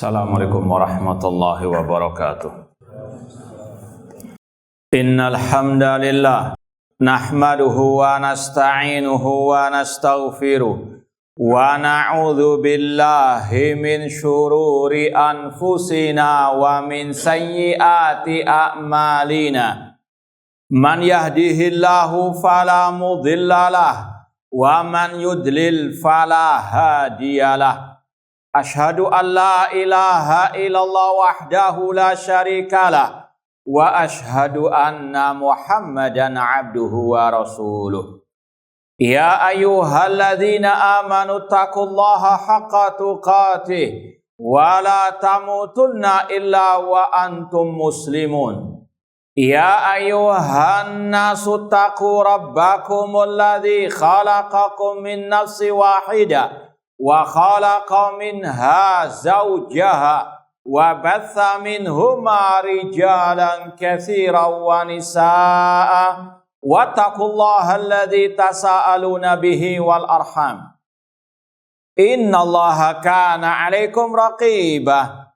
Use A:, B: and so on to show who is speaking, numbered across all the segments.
A: Assalamualaikum warahmatullahi wabarakatuh. Innal hamdalillah nahmaduhu wa nasta'inuhu wa nastaghfiruh wa na'udzu billahi min syururi anfusina wa min sayyiati a'malina. Man yahdihillahu fala mudhillalah wa man yudlil fala hadiyalah. Ashhadu an la ilaha illallah wahdahu la syarikalah wa ashhadu anna Muhammadan abduhu wa rasuluh. Ya ayyuhalladzina amanu taqullaha haqqa tuqatih wa la tamutunna illa wa antum muslimun. Ya ayyuhan nasu taqu rabbakumul ladzi khalaqakum min nafsin wahidah wa khalaqa minha zawjaha wa batha minhuma rijalan katsiran wa nisaa wattaqullaha alladzi tasaaluna bihi wal arham innallaha kana 'alaikum raqiba.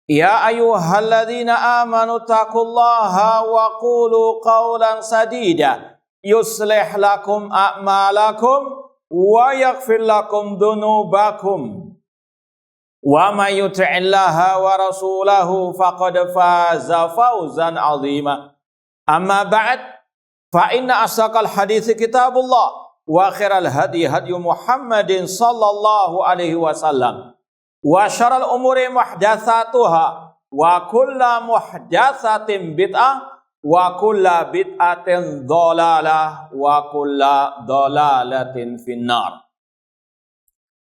A: Ya ayyuhalladzina amanu taqullaha wa qulu qawlan sadida yuslih lakum a'malakum wa yaghfir lakum dhunubakum wa may yuti'illaha wa rasulahu faqad faza fawzan 'azima. Amma ba'd, fa inna asdaqal hadithi kitabullah wa khairal hadi Muhammadin sallallahu alaihi wasallam wa syarrul umuri muhdatsatuha wa kullu muhdatsatin bid'ah wa kulla bid'atin dhalalah wa kulla dhalalatin finnar.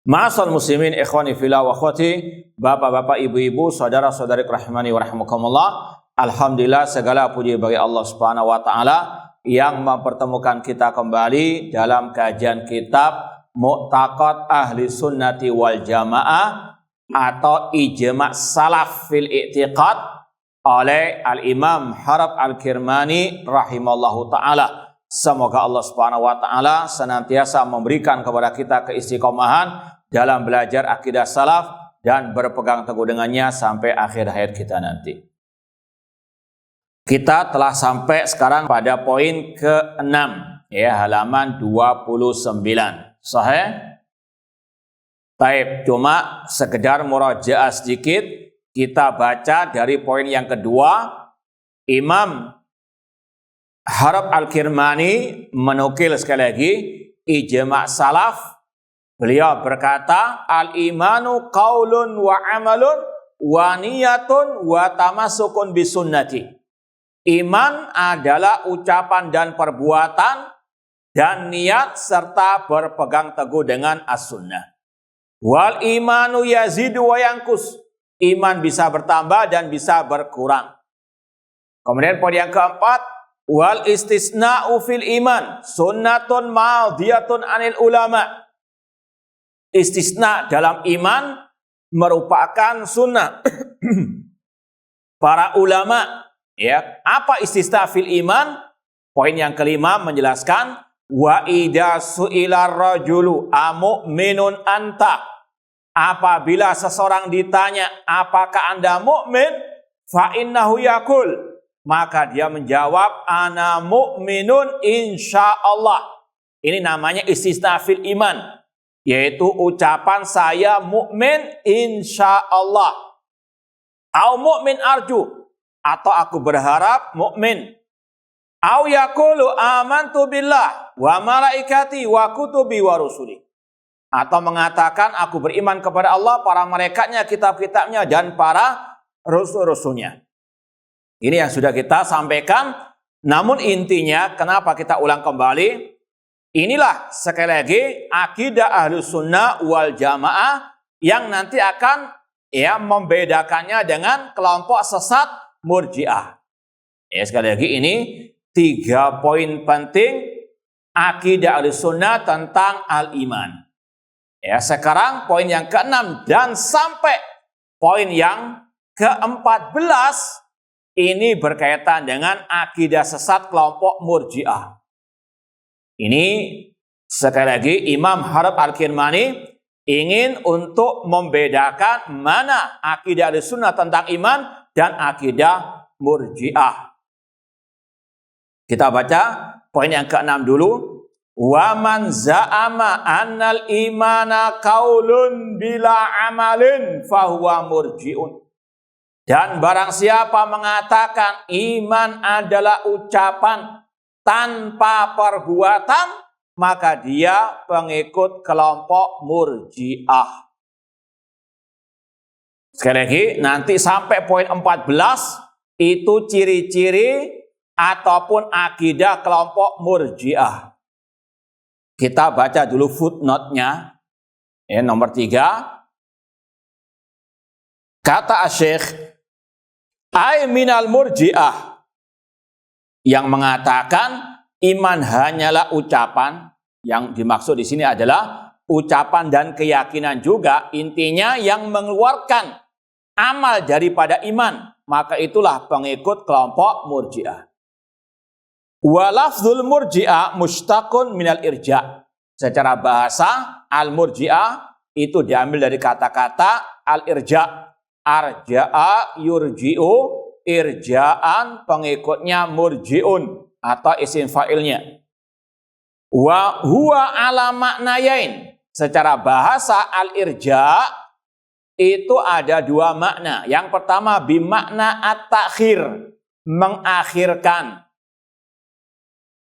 A: Ma'asal muslimin ikhwani fillah wa akhwati, bapak-bapak, ibu-ibu, saudara-saudari rahimani wa rahimakumullah. Alhamdulillah, segala puji bagi Allah Subhanahu wa taala yang mempertemukan kita kembali dalam kajian kitab Mu'taqad Ahli Sunnati wal Jamaah atau Ijma' Salaf fil I'tiqad oleh Al-Imam Harab Al-Kirmani rahimallahu ta'ala. Semoga Allah subhanahu wa ta'ala senantiasa memberikan kepada kita keistiqomahan dalam belajar akidah salaf dan berpegang teguh dengannya sampai akhir hayat kita nanti. Kita telah sampai sekarang pada poin ke-6, ya, halaman 29. Sahih? Taib, cuma sekedar murajaah sedikit. Kita baca dari poin yang kedua. Imam Harab Al-Kirmani menukil sekali lagi ijma' salaf. Beliau berkata, al-imanu qaulun wa amalun wa niyatun wa tamassukun bisunnati. Iman adalah ucapan dan perbuatan dan niat serta berpegang teguh dengan as-sunnah. Wal imanu yazidu wa yanqus. Iman bisa bertambah dan bisa berkurang. Kemudian poin yang keempat, wal istisna'u fil iman sunnatun madhiyatun anil ulama. Istisna dalam iman merupakan sunnah para ulama. Ya, apa istisna fil iman? Poin yang kelima menjelaskan wa idza su'ila rajulu amu'minun anta. Apabila seseorang ditanya, apakah Anda mukmin? Fa innahu yaqul, maka dia menjawab, ana mu'minun insyaallah. Ini namanya istisna fil iman, yaitu ucapan saya mukmin insyaallah. Au mu'min arju, atau aku berharap mukmin. Au yaqulu amantu billah wa malaikati wa kutubi wa rusuli. Atau mengatakan aku beriman kepada Allah, para malaikatnya, kitab-kitabnya, dan para rasul-rasulnya. Ini yang sudah kita sampaikan. Namun intinya, kenapa kita ulang kembali? Inilah sekali lagi akidah Ahlus Sunnah wal Jamaah yang nanti akan membedakannya dengan kelompok sesat Murji'ah. Sekali lagi ini 3 poin penting akidah Ahlus Sunnah tentang al-iman. Sekarang poin yang ke-6 dan sampai poin yang ke-14 ini berkaitan dengan akidah sesat kelompok Murji'ah. Ini sekali lagi Imam Harab Al-Kirmani ingin untuk membedakan mana akidah Ahlussunnah tentang iman dan akidah Murji'ah. Kita baca poin yang ke-6 dulu. Wa man za'ama annal imana qaulun bila amalin fahuwa murji'un. Dan barang siapa mengatakan iman adalah ucapan tanpa perbuatan, maka dia pengikut kelompok Murji'ah. Sekali lagi, nanti sampai poin 14 itu ciri-ciri ataupun akidah kelompok Murji'ah. Kita baca dulu footnote-nya. Nomor 3. Kata Asy-Syaikh, ay minal Murji'ah, yang mengatakan iman hanyalah ucapan. Yang dimaksud di sini adalah ucapan dan keyakinan juga. Intinya yang mengeluarkan amal daripada iman, maka itulah pengikut kelompok Murji'ah. Wa lafzul Murji'ah mushtaqun minal irja'. Secara bahasa al-Murji'ah itu diambil dari kata-kata al-irja'. Arja'a yurji'u, irja'an pengikutnya murji'un atau isim fa'ilnya. Wa huwa ala maknayain. Secara bahasa al-irja' itu ada dua makna. Yang pertama bimakna at-takhir, mengakhirkan.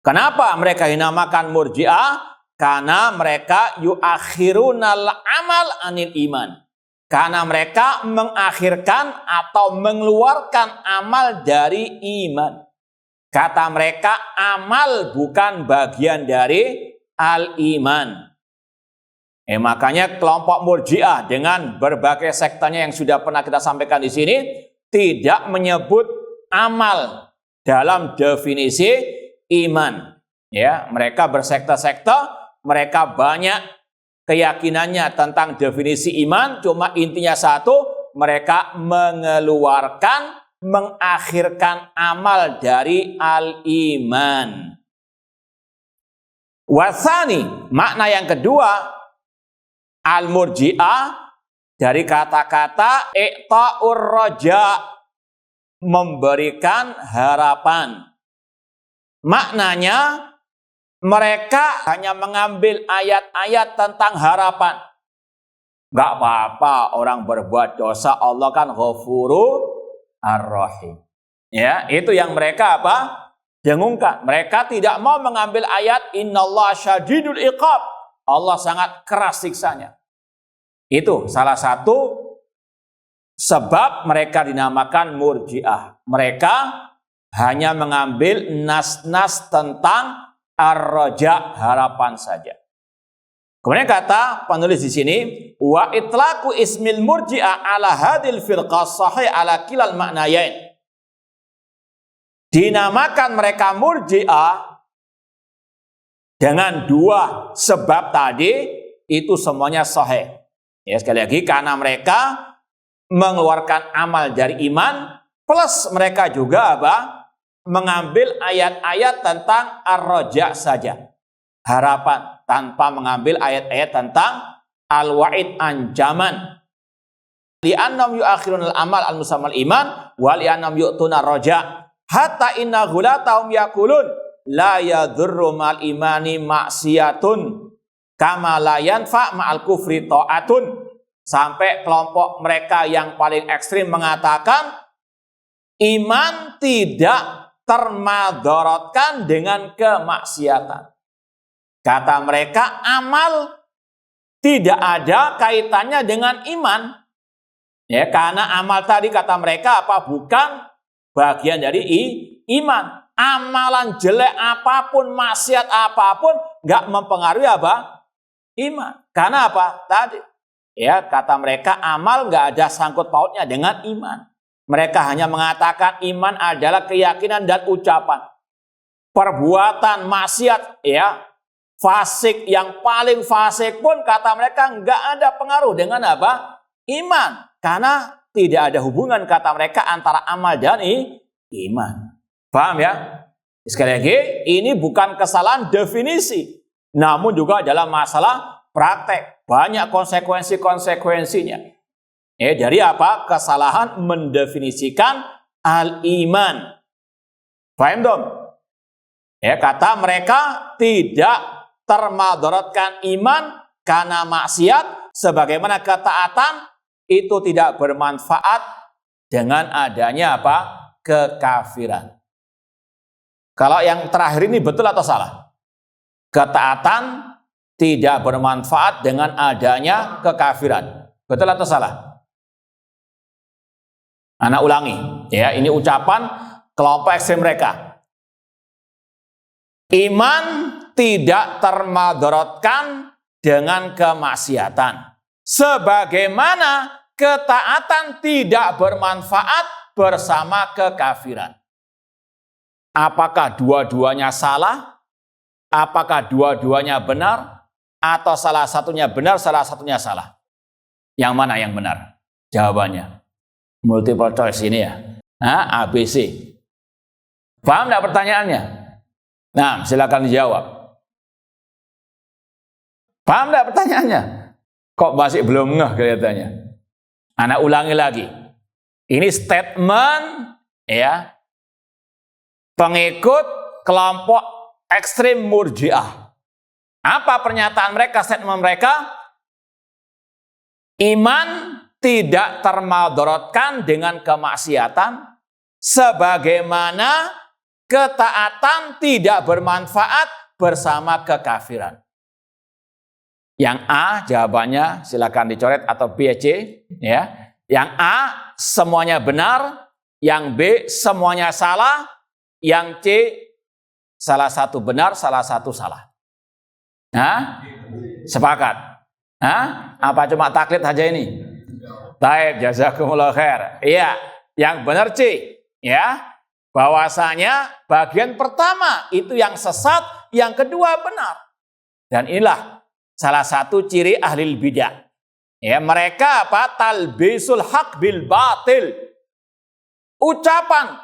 A: Kenapa mereka dinamakan Murji'ah? Karena mereka yuakhirunal amal anil iman. Karena mereka mengakhirkan atau mengeluarkan amal dari iman. Kata mereka amal bukan bagian dari al-iman. Makanya kelompok Murji'ah dengan berbagai sektanya yang sudah pernah kita sampaikan di sini tidak menyebut amal dalam definisi iman. Ya, mereka bersekte-sekte, mereka banyak keyakinannya tentang definisi iman, cuma intinya satu, mereka mengeluarkan, mengakhirkan amal dari al-iman. Wasani, makna yang kedua, al-Murji'ah dari kata-kata i'ta'ur raja, memberikan harapan. Maknanya mereka hanya mengambil ayat-ayat tentang harapan. Gak apa-apa orang berbuat dosa, Allah kan Ghafurur Ar-Rahim. Ya, itu yang mereka dengungkan. Mereka tidak mau mengambil ayat innallaha syadidul iqab. Allah sangat keras siksanya. Itu salah satu sebab mereka dinamakan Murji'ah. Mereka hanya mengambil nas-nas tentang ar-raja, harapan saja. Kemudian kata penulis di sini, wa itlaqu ismil Murji'ah ala hadil firqah sahih ala kilal maknayain. Dinamakan mereka Murji'ah dengan dua sebab tadi itu semuanya sahih. Ya, sekali lagi karena mereka mengeluarkan amal dari iman, plus mereka juga mengambil ayat-ayat tentang ar-raja saja, harapan, tanpa mengambil ayat-ayat tentang al-wa'id, ancaman. Li'annam yu'akhirun al-amal al-musammal iman wa li'annam yu'tuna ar-raja hatta inna ghulatahum yakulun la yadhurru mal imani maksiyatun kama la yanfa ma'al kufri ta'atun. Sampai kelompok mereka yang paling ekstrim mengatakan iman tidak termadorotkan dengan kemaksiatan. Kata mereka amal tidak ada kaitannya dengan iman. Ya, karena amal tadi kata mereka bukan bagian dari iman. Amalan jelek apapun, maksiat apapun nggak mempengaruhi iman. Karena tadi ya, kata mereka amal nggak ada sangkut pautnya dengan iman. Mereka hanya mengatakan iman adalah keyakinan dan ucapan. Perbuatan maksiat, ya, fasik yang paling fasik pun kata mereka nggak ada pengaruh dengan iman. Karena tidak ada hubungan kata mereka antara amal dan iman. Paham ya? Sekali lagi, ini bukan kesalahan definisi, namun juga adalah masalah praktek. banyak konsekuensi-konsekuensinya. Dari apa? Kesalahan mendefinisikan al-iman. Paham dong? Kata mereka tidak termadaratkan iman karena maksiat, sebagaimana ketaatan itu tidak bermanfaat dengan adanya apa? Kekafiran. Kalau yang terakhir ini betul atau salah? Ketaatan tidak bermanfaat dengan adanya kekafiran. Betul atau salah? Anak ulangi, ini ucapan kelompok ekstrem mereka. Iman tidak termadaratkan dengan kemaksiatan, sebagaimana ketaatan tidak bermanfaat bersama kekafiran. Apakah dua-duanya salah? Apakah dua-duanya benar? Atau salah satunya benar, salah satunya salah? Yang mana yang benar? Jawabannya multiple choice ini ya. ABC. Paham enggak pertanyaannya? Nah, silakan dijawab. Paham enggak pertanyaannya? Kok masih belum ngeh kelihatannya? Anak ulangi lagi. Ini statement pengikut kelompok ekstrem Murji'ah. Apa pernyataan mereka, statement mereka? Iman tidak termadaratkan dengan kemaksiatan, sebagaimana ketaatan tidak bermanfaat bersama kekafiran. Yang A jawabannya silakan dicoret atau B, C, Yang A semuanya benar, yang B semuanya salah, yang C salah satu benar, salah satu salah. Sepakat? Apa cuma taklid aja ini? Baik, jazakumullah khair. Iya, yang benar C, bahwasanya bagian pertama itu yang sesat, yang kedua benar. Dan inilah salah satu ciri ahli bidah. Mereka talbisul haq bil batil. Ucapan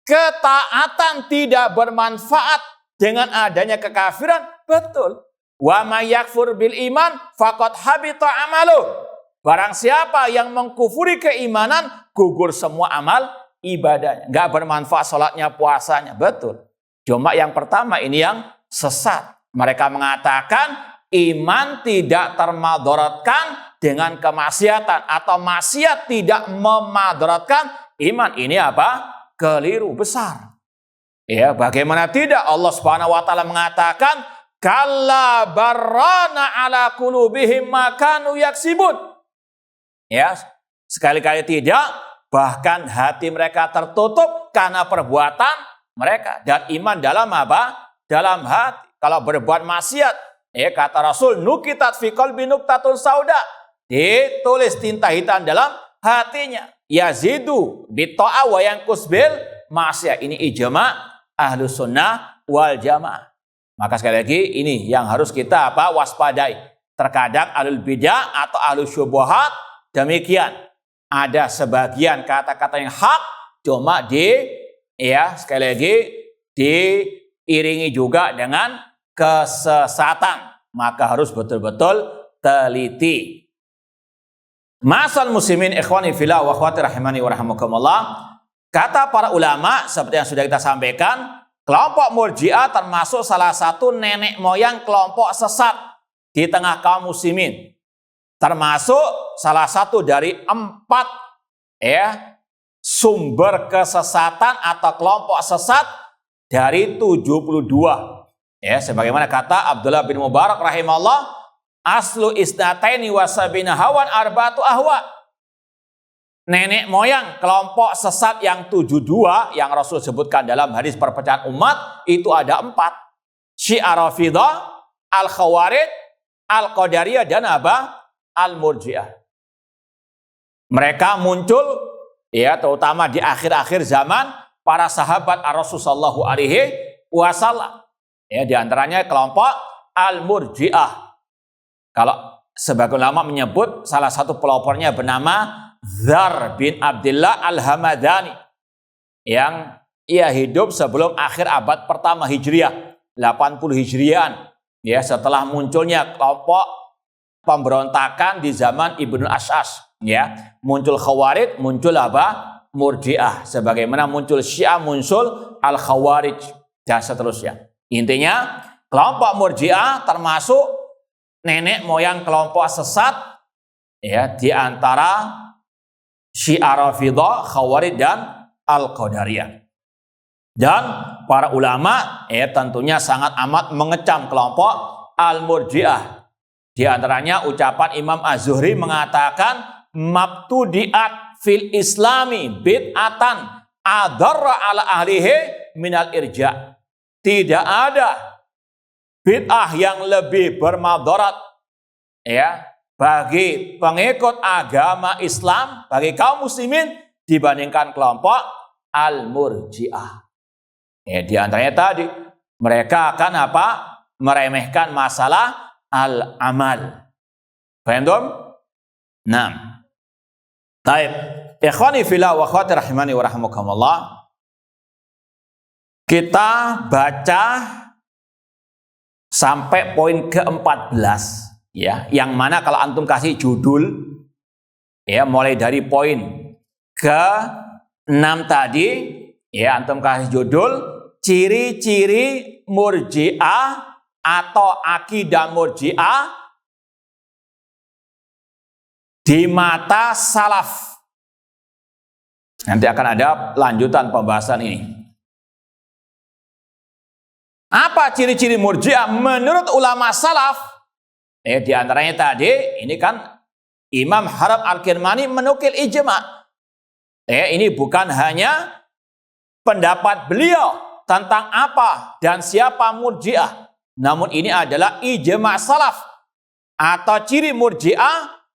A: ketaatan tidak bermanfaat dengan adanya kekafiran, betul. Wa may yakfur bil iman faqad habita amaluh. Barang siapa yang mengkufuri keimanan, gugur semua amal ibadahnya. Enggak bermanfaat sholatnya, puasanya. Betul. Cuma yang pertama ini yang sesat. Mereka mengatakan iman tidak termadaratkan dengan kemaksiatan. Atau maksiat tidak memadaratkan iman. Ini apa? Keliru besar. Bagaimana tidak? Allah Subhanahu wa taala mengatakan, kalla barrana ala qulubihim ma kanu yaksibun. Sekali-kali tidak, bahkan hati mereka tertutup karena perbuatan mereka. Dan iman dalam apa? Dalam hati. Kalau berbuat maksiat, kata Rasul, nukitat fi qalbi nuktatun sauda, ditulis tinta hitam dalam hatinya. Yazidu bitta'a wa yanqus bil maksiat. Ini ijma' ahlus sunnah wal jamaah. Maka sekali lagi ini yang harus kita waspadai. Terkadang ahlul bidah atau ahlus syubhat demikian. Ada sebagian kata-kata yang hak, cuma sekali lagi diiringi juga dengan kesesatan. Maka harus betul-betul teliti. Masal muslimin ikhwani fillah wa akhwati rahimani wa rahimakumullah. Kata para ulama seperti yang sudah kita sampaikan, kelompok Murji'ah termasuk salah satu nenek moyang kelompok sesat di tengah kaum muslimin. Termasuk salah satu dari 4 sumber kesesatan atau kelompok sesat dari 72. Sebagaimana kata Abdullah bin Mubarak rahimahullah, aslu isnataini wasabina hawan arba'atu ahwa. Nenek moyang kelompok sesat yang 72 yang Rasul sebutkan dalam hadis perpecahan umat itu ada 4. Syiah Rafidah, Al-Khawarij, Al-Qadariyah dan Al-Murji'ah. Mereka muncul terutama di akhir-akhir zaman para sahabat Rasul sallallahu alaihi wasallam. Di antaranya kelompok Al-Murji'ah. Kalau sebagian ulama menyebut salah satu pelopornya bernama Dzar bin Abdullah Al-Hamadani yang ia hidup sebelum akhir abad pertama Hijriah, 80 Hijrian. Setelah munculnya kelompok pemberontakan di zaman Ibnu Ash'as, ya. Muncul Khawarij, muncul apa? Murji'ah. Sebagaimana muncul Syiah, muncul Al-Khawarij dan seterusnya. Intinya, kelompok Murji'ah termasuk nenek moyang kelompok sesat, ya, di antara Syiah Rafidhah, Khawarij dan Al-Qadariyah. Dan para ulama tentunya sangat amat mengecam kelompok Al-Murji'ah. Di antaranya ucapan Imam Az-Zuhri mengatakan mabtudiat fil islami bid'atan adarra ala ahlihi minal irja. Tidak ada bid'ah yang lebih bermadarat, ya, bagi pengikut agama Islam, bagi kaum muslimin dibandingkan kelompok Al-Murji'ah. Ya, di antaranya tadi mereka akan apa? Meremehkan masalah al-amal. Paham dong? Nah. Baik. Ikhwani fillah wa akhwati rahimani wa rahimakumullah. Kita baca sampai poin ke-14, ya, yang mana kalau antum kasih judul, ya, mulai dari poin ke-6 tadi, ya, antum kasih judul ciri-ciri Murji'ah atau akidah Murji'ah di mata salaf. Nanti akan ada lanjutan pembahasan ini. Apa ciri-ciri Murji'ah menurut ulama salaf? Di antaranya tadi, ini kan Imam Harab Al-Kirmani menukil ijma'. Ini bukan hanya pendapat beliau tentang apa dan siapa Murji'ah. Namun ini adalah ijma' salaf atau ciri Murji'ah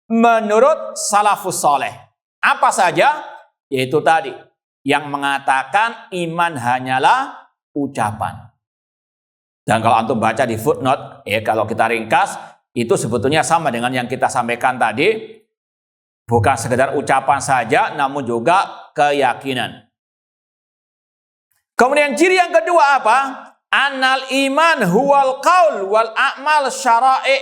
A: menurut salafus saleh. Apa saja? Yaitu tadi yang mengatakan iman hanyalah ucapan. Dan kalau antum baca di footnote, kalau kita ringkas, itu sebetulnya sama dengan yang kita sampaikan tadi. Bukan sekedar ucapan saja, namun juga keyakinan. Kemudian ciri yang kedua apa? Annal iman huwal qaul wal a'mal syara'i.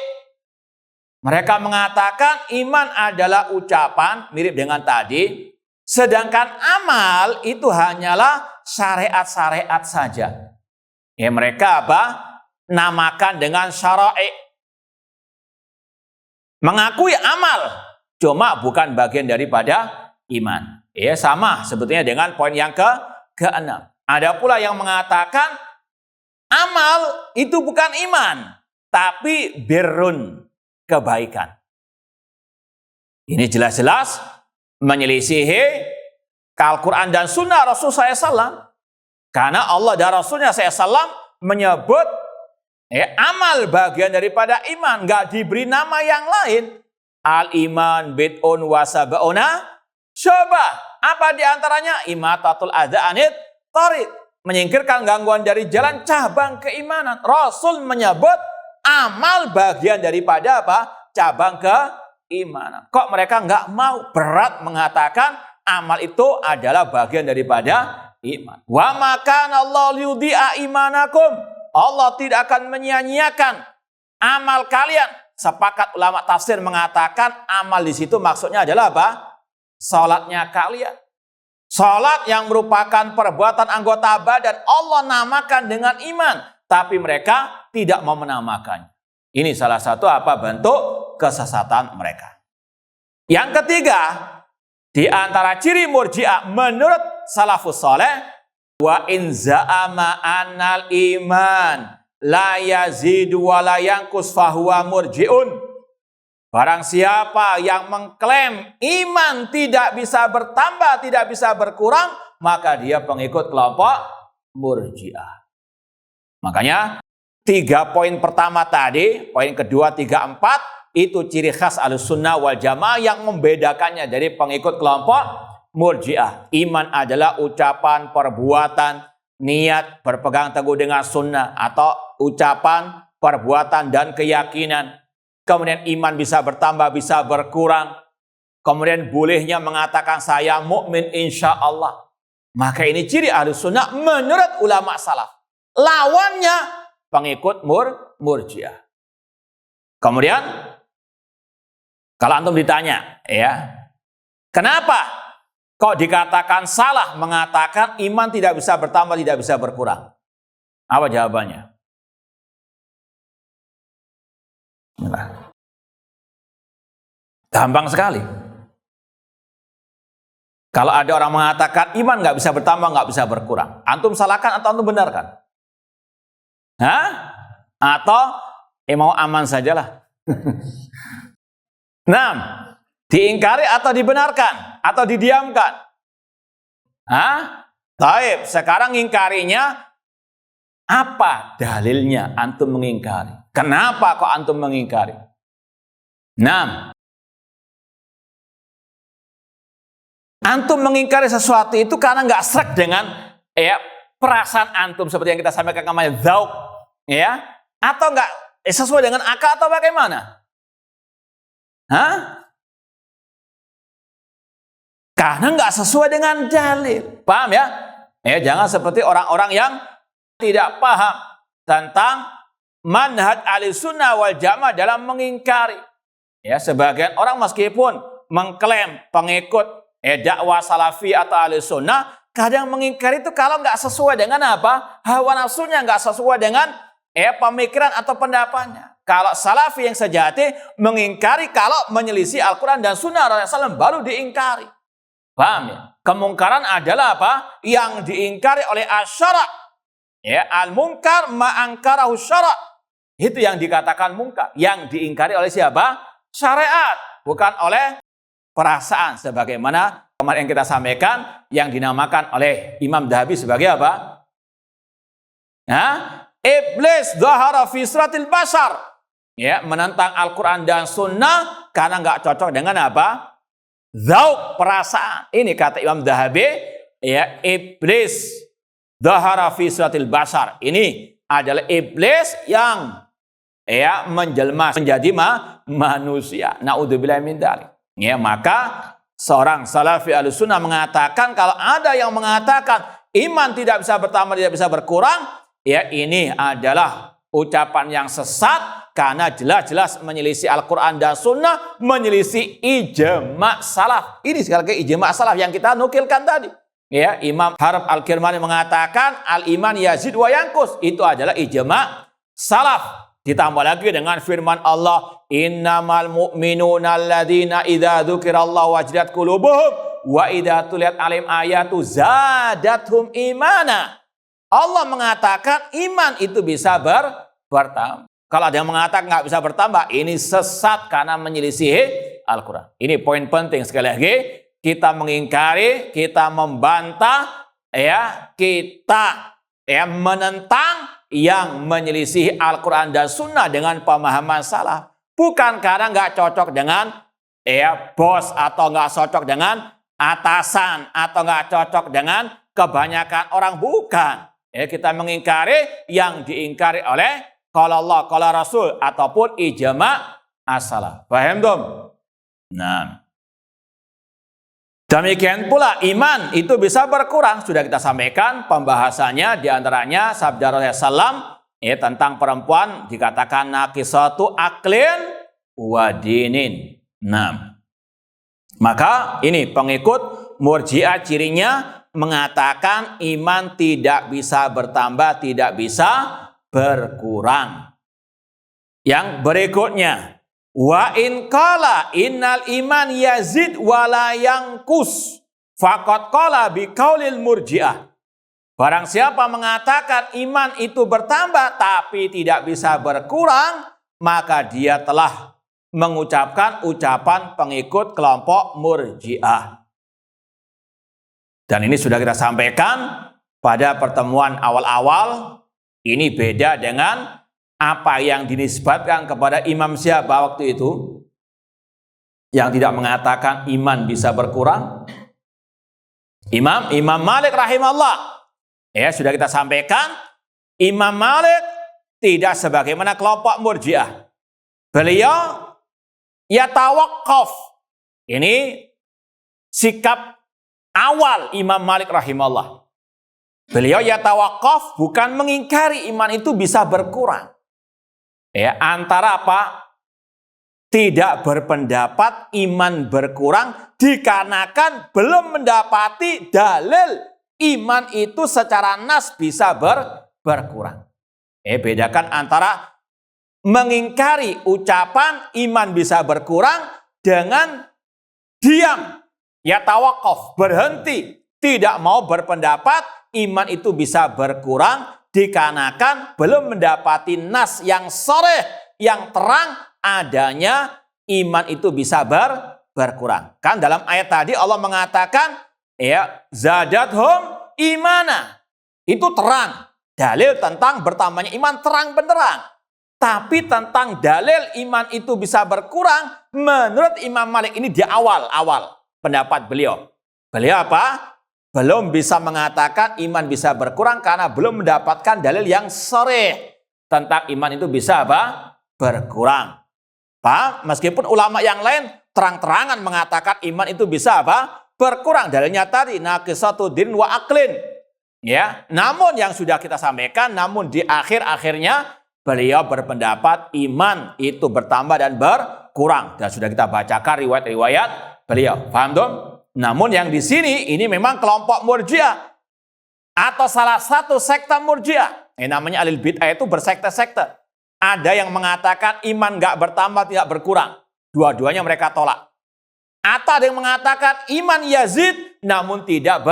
A: Mereka mengatakan iman adalah ucapan, mirip dengan tadi. Sedangkan amal itu hanyalah syariat-syariat saja. Mereka apa? Namakan dengan syara'i. Mengakui amal, cuma bukan bagian daripada iman. Sama sebetulnya dengan poin yang ke-6. Ada pula yang mengatakan amal itu bukan iman, tapi birrun, kebaikan. Ini jelas-jelas menyelisihi Al-Quran dan Sunnah Rasul SAW. Karena Allah dan Rasulnya SAW menyebut amal bagian daripada iman, nggak diberi nama yang lain. Al-iman bid'un wa sab'una syu'bah. Apa diantaranya? Imatatul adza anit thariq, menyingkirkan gangguan dari jalan, cabang keimanan. Rasul menyebut amal bagian daripada apa? Cabang keimanan. Kok mereka nggak mau, berat mengatakan amal itu adalah bagian daripada iman. Wa makana Allah liyudhi'a imanakum. Allah tidak akan menyia-nyiakan amal kalian. Sepakat ulama tafsir mengatakan amal di situ maksudnya adalah apa? Salatnya kalian. Salat yang merupakan perbuatan anggota badan Allah namakan dengan iman, tapi mereka tidak mau menamakannya. Ini salah satu apa? Bentuk kesesatan mereka. Yang ketiga, di antara ciri Murji'ah menurut salafus saleh, wa in za'ama annal iman la yazidu wa la yanqus fahuwa murji'un. Barang siapa yang mengklaim iman tidak bisa bertambah, tidak bisa berkurang, maka dia pengikut kelompok Murji'ah. Makanya 3 poin pertama tadi, poin kedua, 3, 4, itu ciri khas Ahlussunnah wal Jamaah yang membedakannya dari pengikut kelompok Murji'ah. Iman adalah ucapan, perbuatan, niat, berpegang teguh dengan sunnah, atau ucapan, perbuatan, dan keyakinan. Kemudian iman bisa bertambah, bisa berkurang. Kemudian bolehnya mengatakan saya mukmin insya Allah. Maka ini ciri Ahlussunnah menurut ulama salaf. Lawannya pengikut Murji'ah. Kemudian kalau antum ditanya, ya, kenapa kok dikatakan salah mengatakan iman tidak bisa bertambah, tidak bisa berkurang? Apa jawabannya? Nah, gampang sekali. Kalau ada orang mengatakan iman nggak bisa bertambah, nggak bisa berkurang, antum salahkan atau antum benarkan? Hah? Atau mau aman sajalah? Nah, diingkari atau dibenarkan atau didiamkan? Hah? Taib, sekarang ingkarinya apa dalilnya antum mengingkari? Kenapa kok antum mengingkari? Nah, antum mengingkari sesuatu itu karena nggak srek dengan perasaan antum seperti yang kita sampaikan namanya dzauq, ya? Atau nggak sesuai dengan akal atau bagaimana? Hah? Karena nggak sesuai dengan dalil. Paham ya? Jangan seperti orang-orang yang tidak paham tentang manhaj Ahlussunnah wal Jamaah dalam mengingkari. Ya, sebagian orang meskipun mengklaim pengikut dakwah salafi atau Ahlussunnah, kadang mengingkari itu kalau nggak sesuai dengan apa? Hawa nafsunya, nggak sesuai dengan pemikiran atau pendapatnya. Kalau salafi yang sejati mengingkari kalau menyelisih Al-Quran dan Sunnah Rasulullah SAW baru diingkari. Paham ya? Kemungkaran adalah apa? Yang diingkari oleh asyara. Al-munkar ma'angkarahu syara. Itu yang dikatakan munkar. Yang diingkari oleh siapa? Syariat. Bukan oleh perasaan. Sebagaimana kemarin yang kita sampaikan yang dinamakan oleh Imam Dhahabi sebagai apa? Iblis dhahara fi suratil bashar. Menentang Al-Quran dan Sunnah karena nggak cocok dengan apa? Dzauq, perasaan. Ini kata Imam Dhahabi, iblis dhahara fi suratil bashar. Ini adalah iblis yang menjelma menjadi manusia. Naudzubillah min dzalik. Maka seorang salafi Ahlussunnah mengatakan kalau ada yang mengatakan iman tidak bisa bertambah, tidak bisa berkurang, ini adalah ucapan yang sesat karena jelas-jelas menyelisih Al-Quran dan Sunnah, menyelisih ijma' salaf. Ini sekali lagi ijma' salaf yang kita nukilkan tadi. Imam Harb Al-Kirmani mengatakan al-iman yazid wa yanqus. Itu adalah ijma' salaf. Ditambah lagi dengan firman Allah, innamal mu'minuna alladzina idza dzukirallahu wajilat qulubuhum wa idza tuliyat alaihim ayatu zadathum imana. Allah mengatakan iman itu bisa bertambah. Kalau ada yang mengatakan nggak bisa bertambah, ini sesat karena menyelisih Al-Quran. Ini poin penting sekali lagi. Kita mengingkari, kita membantah, kita menentang yang menyelisih Al-Quran dan Sunnah dengan pemahaman salaf. Bukan karena nggak cocok dengan bos atau nggak cocok dengan atasan atau nggak cocok dengan kebanyakan orang, bukan. Kita mengingkari yang diingkari oleh qala Allah, qala Rasul ataupun ijma' as-salaf. Paham dong? Nah, demikian pula iman itu bisa berkurang. Sudah kita sampaikan pembahasannya, diantaranya sabda Rasulullah SAW tentang perempuan dikatakan naqisatu aqlin wa dinin. Nah, maka ini pengikut Murji'ah cirinya mengatakan iman tidak bisa bertambah, tidak bisa berkurang. Yang berikutnya, wa in qala innal iman yazid wa la yanqus faqad qala bi qaulil Murji'ah. Barang siapa mengatakan iman itu bertambah tapi tidak bisa berkurang, maka dia telah mengucapkan ucapan pengikut kelompok Murji'ah. Dan ini sudah kita sampaikan pada pertemuan awal-awal. Ini beda dengan apa yang dinisbatkan kepada imam siapa waktu itu, yang tidak mengatakan iman bisa berkurang. Imam Malik rahimahullah. Sudah kita sampaikan, Imam Malik tidak sebagaimana kelompok Murji'ah. Beliau yatawaqqaf. Ini sikap awal Imam Malik rahimahullah. Beliau yatawaqqaf, bukan mengingkari iman itu bisa berkurang. Antara apa? tidak berpendapat iman berkurang dikarenakan belum mendapati dalil iman itu secara nas bisa berkurang. Bedakan antara mengingkari ucapan iman bisa berkurang dengan diam, ya tawakuf, berhenti, tidak mau berpendapat iman itu bisa berkurang dikarenakan belum mendapati nas yang sharih, yang terang adanya iman itu bisa berkurang. Kan dalam ayat tadi Allah mengatakan ya zadathum imana. Itu terang. Dalil tentang bertambahnya iman terang benderang. Tapi tentang dalil iman itu bisa berkurang, menurut Imam Malik ini di awal pendapat beliau. Beliau apa? Belum bisa mengatakan iman bisa berkurang karena belum mendapatkan dalil yang sharih tentang iman itu bisa apa? Berkurang. Paham? Meskipun ulama yang lain terang-terangan mengatakan iman itu bisa apa? Berkurang. Dalilnya tadi naqisatu din wa aqlin. Ya, namun yang sudah kita sampaikan, namun di akhirnya beliau berpendapat iman itu bertambah dan berkurang. Dan sudah kita bacakan riwayat-riwayat beliau. Paham dong? Namun yang di sini ini memang kelompok Murji'ah atau salah satu sekte Murji'ah. Namanya Ahlul Bid'ah itu bersekte-sekte. Ada yang mengatakan iman nggak bertambah tidak berkurang. Dua-duanya mereka tolak. Atau ada yang mengatakan iman yazid namun tidak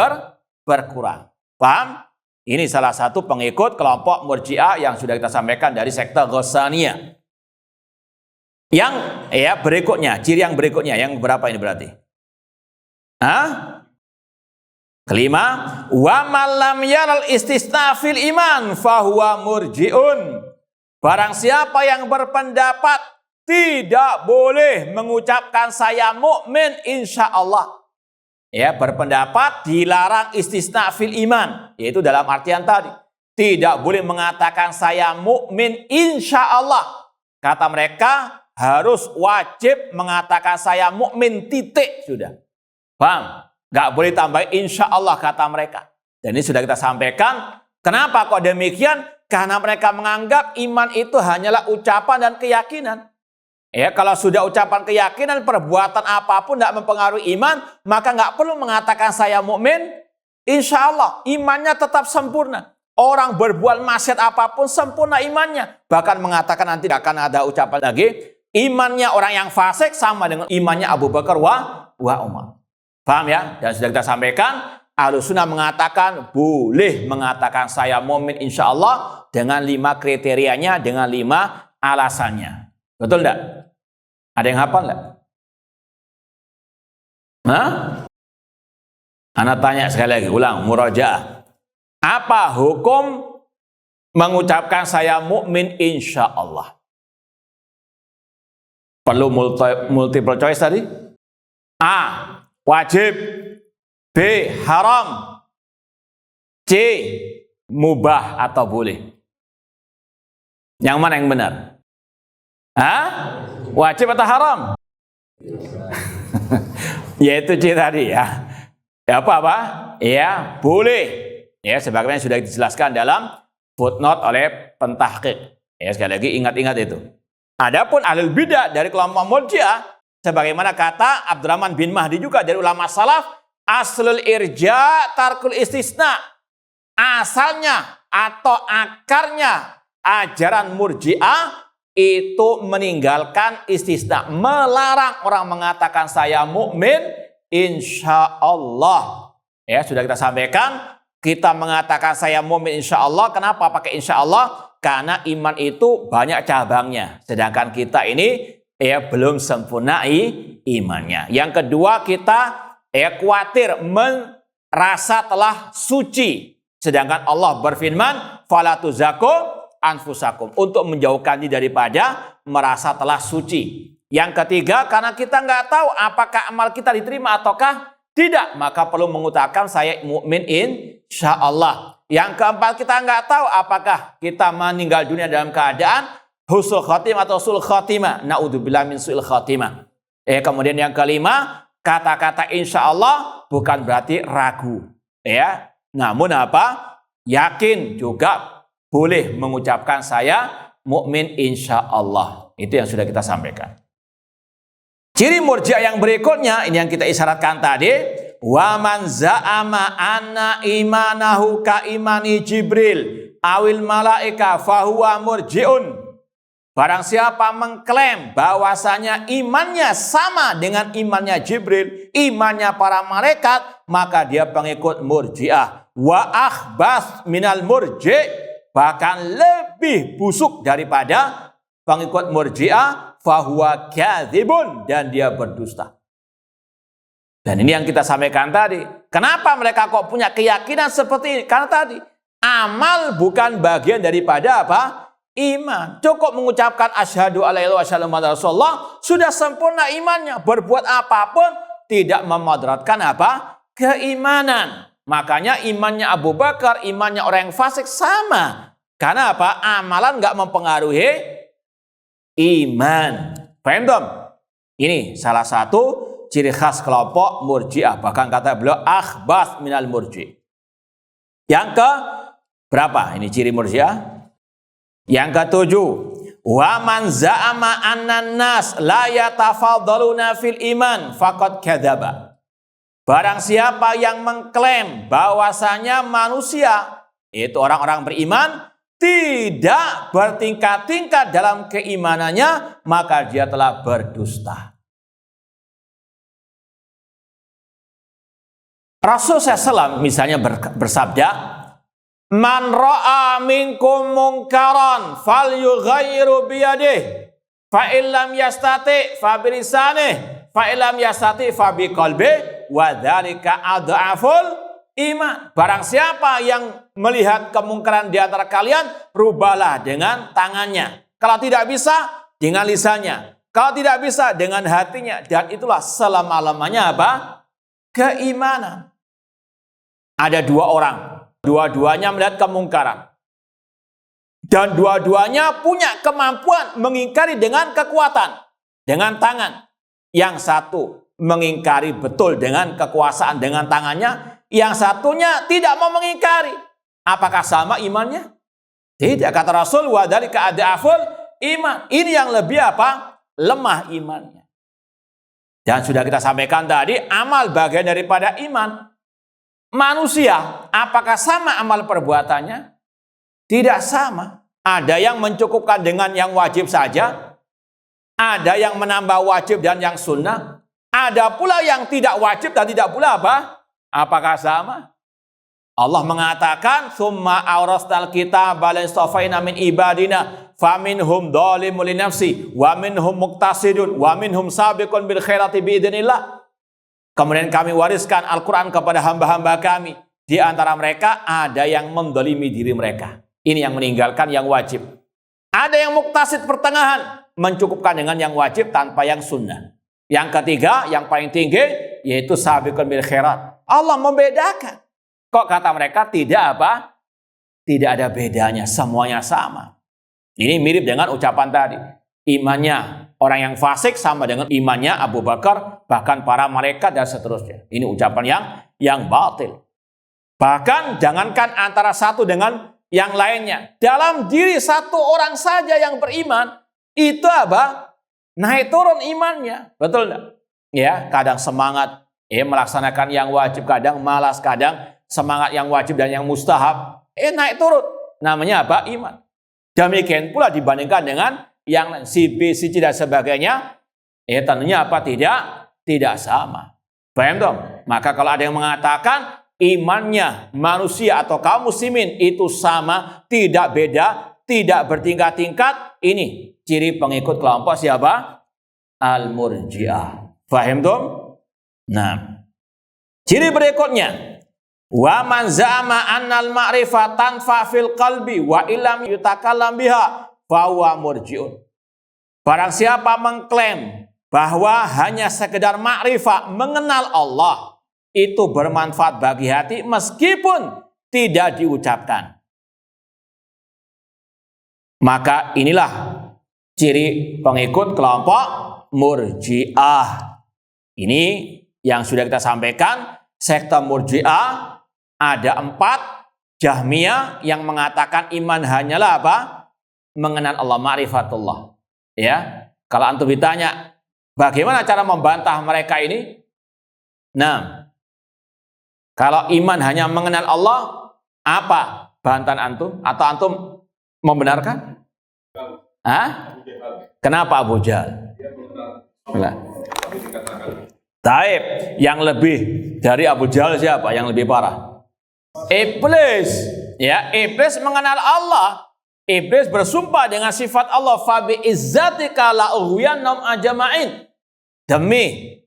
A: berkurang. Paham? Ini salah satu pengikut kelompok Murji'ah yang sudah kita sampaikan dari sekte Ghassaniyah. Yang berikutnya, ciri yang berikutnya, yang berapa ini berarti? Kelima, wa man lam yaral istisna fil iman fahuwa murji'un. Barang siapa yang berpendapat tidak boleh mengucapkan saya mukmin insyaallah. Ya, berpendapat dilarang istisna fil iman, yaitu dalam artian tadi tidak boleh mengatakan saya mukmin insyaallah. Kata mereka harus wajib mengatakan saya mukmin titik sudah. Paham? Gak boleh tambah insyaallah kata mereka. Dan ini sudah kita sampaikan. Kenapa kok demikian? Karena mereka menganggap iman itu hanyalah ucapan dan keyakinan. Ya, kalau sudah ucapan keyakinan, perbuatan apapun tidak mempengaruhi iman, maka nggak perlu mengatakan saya mukmin. Insya Allah imannya tetap sempurna. Orang berbuat maksiat apapun sempurna imannya. Bahkan mengatakan nanti tidak akan ada ucapan lagi. Imannya orang yang fasik sama dengan imannya Abu Bakar wa Umar. Paham ya? Dan sudah kita sampaikan, Ahlussunnah mengatakan boleh mengatakan saya mukmin insya Allah dengan 5 kriterianya, dengan 5 alasannya. Betul tidak? Ada yang hafal enggak? Anak tanya sekali lagi, ulang, murajaah. Apa hukum mengucapkan saya mukmin insya Allah? Perlu multiple choice tadi? A. Wajib. B. Haram. C. Mubah atau boleh? Yang mana yang benar? Wajib atau haram? Yaitu C tadi ya. Ya apa? Ya, boleh. Ya, sebagaimana sudah dijelaskan dalam footnote oleh pentahqiq. Ya, sekali lagi ingat-ingat itu. Adapun ahlul bidah dari kelompok Murji'ah, sebagaimana kata Abdurrahman bin Mahdi juga dari ulama salaf, aslul irja tarkul istisna. Asalnya atau akarnya ajaran Murji'ah itu meninggalkan istisna, melarang orang mengatakan saya mukmin insya Allah. Ya, sudah kita sampaikan, kita mengatakan saya mukmin insya Allah. Kenapa pakai insya Allah? Karena iman itu banyak cabangnya, sedangkan kita ini belum sempurna imannya. Yang kedua, kita khawatir merasa telah suci, sedangkan Allah berfirman fala tuzaku anfusakum, untuk menjauhkan diri daripada merasa telah suci. Yang ketiga, karena kita nggak tahu apakah amal kita diterima ataukah tidak, maka perlu mengutakan saya mukmin insya Allah. Yang keempat, kita nggak tahu apakah kita meninggal dunia dalam keadaan husnul khotimah atau sul khotimah. Naudzubillah min su'il khotimah. Kemudian yang kelima, kata-kata insya Allah bukan berarti ragu. Namun apa? Yakin juga boleh mengucapkan saya mukmin insya Allah. Itu yang sudah kita sampaikan. Ciri Murji'ah yang berikutnya, ini yang kita isyaratkan tadi, wa man za'ama anna imanahu ka imani Jibril awil malaika fahuwa murji'un. Barang siapa mengklaim bahwasanya imannya sama dengan imannya Jibril, imannya para malaikat, maka dia pengikut Murji'ah. Wa akhbas minal murji', bahkan lebih busuk daripada pengikut Murji'ah, fahuwa kadzibun, dan dia berdusta. Dan ini yang kita sampaikan tadi. Kenapa mereka kok punya keyakinan seperti ini? Karena tadi amal bukan bagian daripada apa? Iman. Cukup mengucapkan asyhadu alla ilaha illallah Rasulullah, sudah sempurna imannya. Berbuat apapun tidak memudaratkan apa? Keimanan. Makanya imannya Abu Bakar, imannya orang yang fasik sama. Karena apa? Amalan nggak mempengaruhi iman. Paham dong? Ini salah satu ciri khas kelompok Murji'ah. Bahkan kata beliau akhbas minal murji'. Yang ke berapa? Ini ciri Murji'ah. Yang ketujuh, wa man za'ama annan nas la yatafadhaluna fil iman faqad kadzaba. Barang siapa yang mengklaim bahwasanya manusia itu orang-orang beriman tidak bertingkat-tingkat dalam keimanannya, maka dia telah berdusta. Rasulullah SAW misalnya bersabda, man ra'a minkum munkaran falyughayyiru biyadihi fa illam yastati fa bilisanihi fa illam yastati fa biqalbihi wa dzalika adhaful iman. Barang siapa yang melihat kemungkaran di antara kalian, rubahlah dengan tangannya. Kalau tidak bisa, dengan lisannya. Kalau tidak bisa, dengan hatinya. Dan itulah selama-lamanya apa? Keimanan. Ada dua orang. Dua-duanya melihat kemungkaran. Dan dua-duanya punya kemampuan mengingkari dengan kekuatan. Dengan tangan. Yang satu mengingkari betul dengan kekuasaan dengan tangannya. Yang satunya tidak mau mengingkari. Apakah sama imannya? Tidak. Kata Rasul, wa dzalika adhaful iman. Ini yang lebih apa? Lemah imannya. Dan sudah kita sampaikan tadi, amal bagian daripada iman. Manusia, apakah sama amal perbuatannya? Tidak sama. Ada yang mencukupkan dengan yang wajib saja. Ada yang menambah wajib dan yang sunnah. Ada pula yang tidak wajib dan tidak pula apa? Apakah sama? Allah mengatakan, "Tsumma awrasnal kitaba lastafaina min ibadina faminhum dzalimun li nafsi wa minhum muqtasidun wa minhum sabiqun bil khairati biidznillah." Kemudian kami wariskan Al-Quran kepada hamba-hamba kami. Di antara mereka ada yang mendolimi diri mereka. Ini yang meninggalkan yang wajib. Ada yang muktasid pertengahan. Mencukupkan dengan yang wajib tanpa yang sunnah. Yang ketiga, yang paling tinggi, yaitu sabiqun bil khairat. Allah membedakan. Kok kata mereka tidak apa? Tidak ada bedanya. Semuanya sama. Ini mirip dengan ucapan tadi. Imannya orang yang fasik sama dengan imannya Abu Bakar, bahkan para malaikat dan seterusnya. Ini ucapan yang batil. Bahkan jangankan antara satu dengan yang lainnya. Dalam diri satu orang saja yang beriman, itu apa? Naik turun imannya. Betul enggak? Ya, kadang semangat melaksanakan yang wajib, kadang malas, kadang semangat yang wajib dan yang mustahab. Naik turun. Namanya apa? Iman. Demikian pula dibandingkan dengan yang si B, si C dan sebagainya, tentunya apa? Tidak sama. Paham dong? Maka kalau ada yang mengatakan imannya manusia atau kaum muslimin itu sama, tidak beda, tidak bertingkat-tingkat, ini ciri pengikut kelompok siapa? Al-Murji'ah. Paham dong? Nah, ciri berikutnya, wa man za'ama annal ma'rifah tanfa fil qalbi wa illam yutakallam biha fahuwa murji'un. Barang siapa mengklaim bahwa hanya sekedar makrifat mengenal Allah itu bermanfaat bagi hati meskipun tidak diucapkan, maka inilah ciri pengikut kelompok Murji'ah. Ini yang sudah kita sampaikan. Sekte Murji'ah ada 4. Jahmiyah yang mengatakan iman hanyalah apa? Mengenal Allah, ma'rifatullah. Ya, kalau antum ditanya Bagaimana cara membantah mereka ini? Nah, kalau iman hanya mengenal Allah, apa bantahan antum? Atau antum membenarkan? Hah? Kenapa Abu Jahal? Taib, yang lebih dari Abu Jahal siapa? Yang lebih parah? Iblis. Ya, iblis mengenal Allah. Iblis bersumpah dengan sifat Allah, fabi izzatika la ughwiyannahum ajma'in. Demi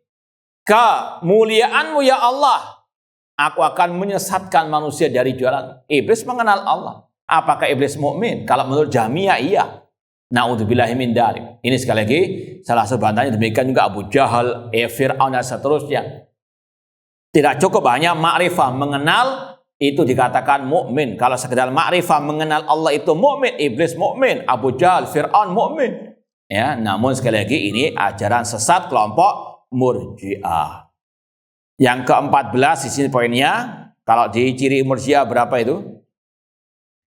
A: kemuliaanmu ya Allah, aku akan menyesatkan manusia dari jalan. Iblis mengenal Allah. Apakah iblis mukmin? Kalau menurut Jahmiyah iya. Na'udzubillahi min dzalik. Ini sekali lagi salah satu bantahannya. Demikian juga Abu Jahal, Fir'aun dan seterusnya. Tidak cukup hanya ma'rifah mengenal itu dikatakan mukmin. Kalau sekedar ma'rifah mengenal Allah itu mukmin, iblis mukmin, Abu Jahal, Fir'aun mukmin. Ya, namun sekali lagi ini ajaran sesat kelompok Murji'ah. Yang ke-14 di sini poinnya, kalau di ciri Murji'ah berapa itu?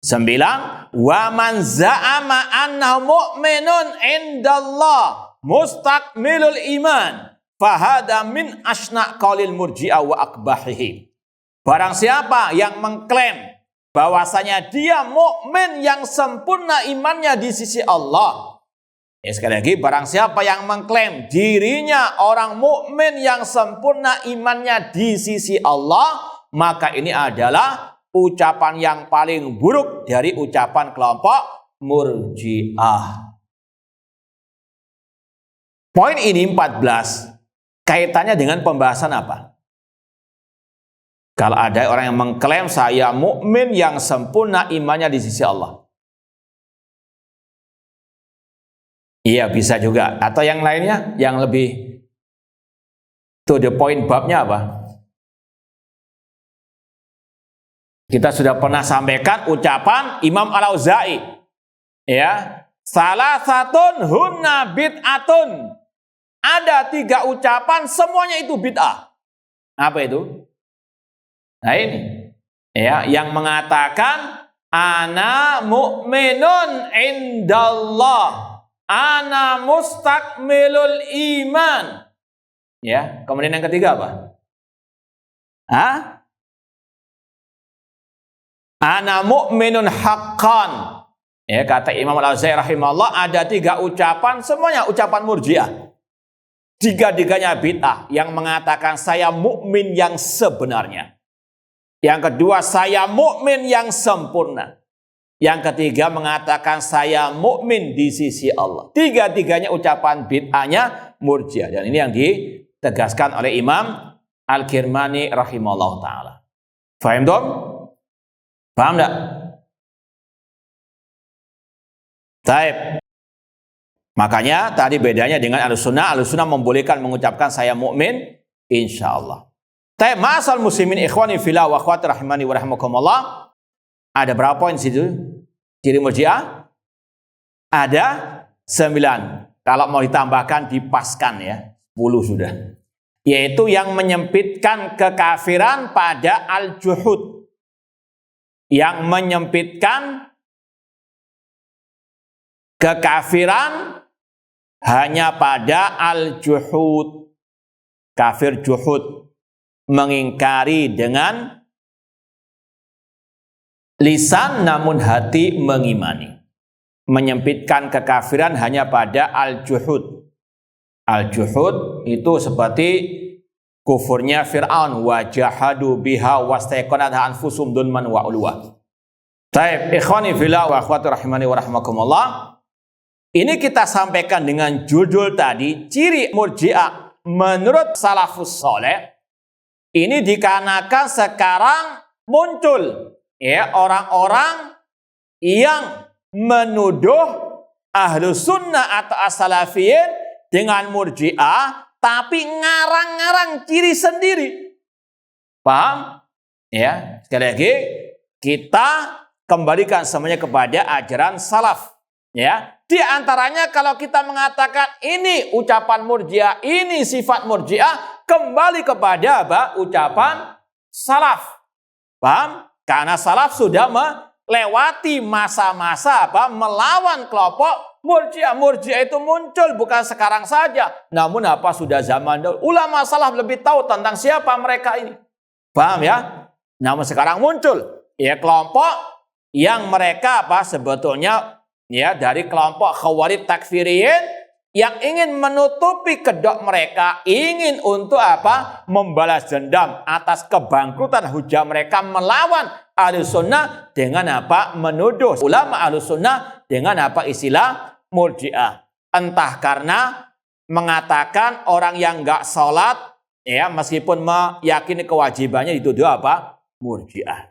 A: 9. Wa man za'ama annahu mu'minun indallah mustakmilul iman fahada min asna qaulil Murji'ah wa akbahihi. Barang siapa yang mengklaim bahwasanya dia mukmin yang sempurna imannya di sisi Allah. Ya, sekali lagi, barang siapa yang mengklaim dirinya orang mukmin yang sempurna imannya di sisi Allah, maka ini adalah ucapan yang paling buruk dari ucapan kelompok Murji'ah. Poin ini 14 kaitannya dengan pembahasan apa? Kalau ada orang yang mengklaim saya mukmin yang sempurna imannya di sisi Allah. Iya, bisa juga. Atau yang lainnya, yang lebih to the point babnya apa? Kita sudah pernah sampaikan ucapan Imam Al-Auza'i. Ya, salah satun hunna bid'atun. Ada 3 ucapan, semuanya itu bid'ah. Apa itu? Nah ini. Ya, yang mengatakan ana mu'minun indallah. Ana mustakmilul iman. Ya, kemudian yang ketiga apa? Hah? Ana mu'minun haqqan. Ya, kata Imam Al-Auza'i rahimahullah, ada 3 ucapan, semuanya ucapan Murji'ah. 3-tiganya bid'ah. Yang mengatakan saya mukmin yang sebenarnya. Yang kedua, saya mukmin yang sempurna. Yang ketiga mengatakan saya mukmin di sisi Allah. 3-tiganya ucapan bid'ahnya Murji'ah. Dan ini yang ditegaskan oleh Imam Al-Kirmani rahimahullah ta'ala. Faham dong? Paham enggak? Taib. Makanya tadi bedanya dengan Ahlussunnah. Ahlussunnah membolehkan mengucapkan saya mukmin insyaallah. Taib, ma'asal muslimin ikhwani fillah wa akhwati rahimani wa rahimakumullah. Ada berapa poin situ? Ciri Murji'ah? Ada 9. Kalau mau ditambahkan dipaskan ya, 10 sudah. Yaitu yang menyempitkan kekafiran pada al-juhud. Yang menyempitkan kekafiran hanya pada al-juhud. Kafir juhud. Mengingkari dengan lisan namun hati mengimani. Menyempitkan kekafiran hanya pada al-juhud. Al-juhud itu seperti kufurnya Fir'aun. Wa jahadu biha wastaiqanatha anfusum dunman wa ulwa. Taib, ikhwani fillah wa akhwati rahimani wa rahmakumullah. Ini kita sampaikan dengan judul tadi, ciri Murji'ah menurut salafus soleh. Ini dikarenakan sekarang muncul ya orang-orang yang menuduh ahlu sunnah atau as-salafiyin dengan Murji'ah, tapi ngarang-ngarang ciri sendiri. Paham? Ya, sekali lagi kita kembalikan semuanya kepada ajaran salaf. Ya, di antaranya kalau kita mengatakan ini ucapan Murji'ah, ini sifat Murji'ah, kembali kepada apa? Ucapan salaf. Paham? Karena salaf sudah melewati masa-masa apa? Melawan kelompok Murji'ah itu muncul bukan sekarang saja. Namun sudah zaman dahulu. Ulama salaf lebih tahu tentang siapa mereka ini. Paham ya? Namun sekarang muncul kelompok yang mereka sebetulnya dari kelompok Khawarij Takfiriyin yang ingin menutupi kedok mereka, ingin untuk membalas dendam atas kebangkrutan hujah mereka melawan Ahlussunnah dengan menuduh ulama Ahlussunnah dengan istilah Murji'ah. Entah karena mengatakan orang yang enggak sholat meskipun meyakini kewajibannya dituduh Murji'ah.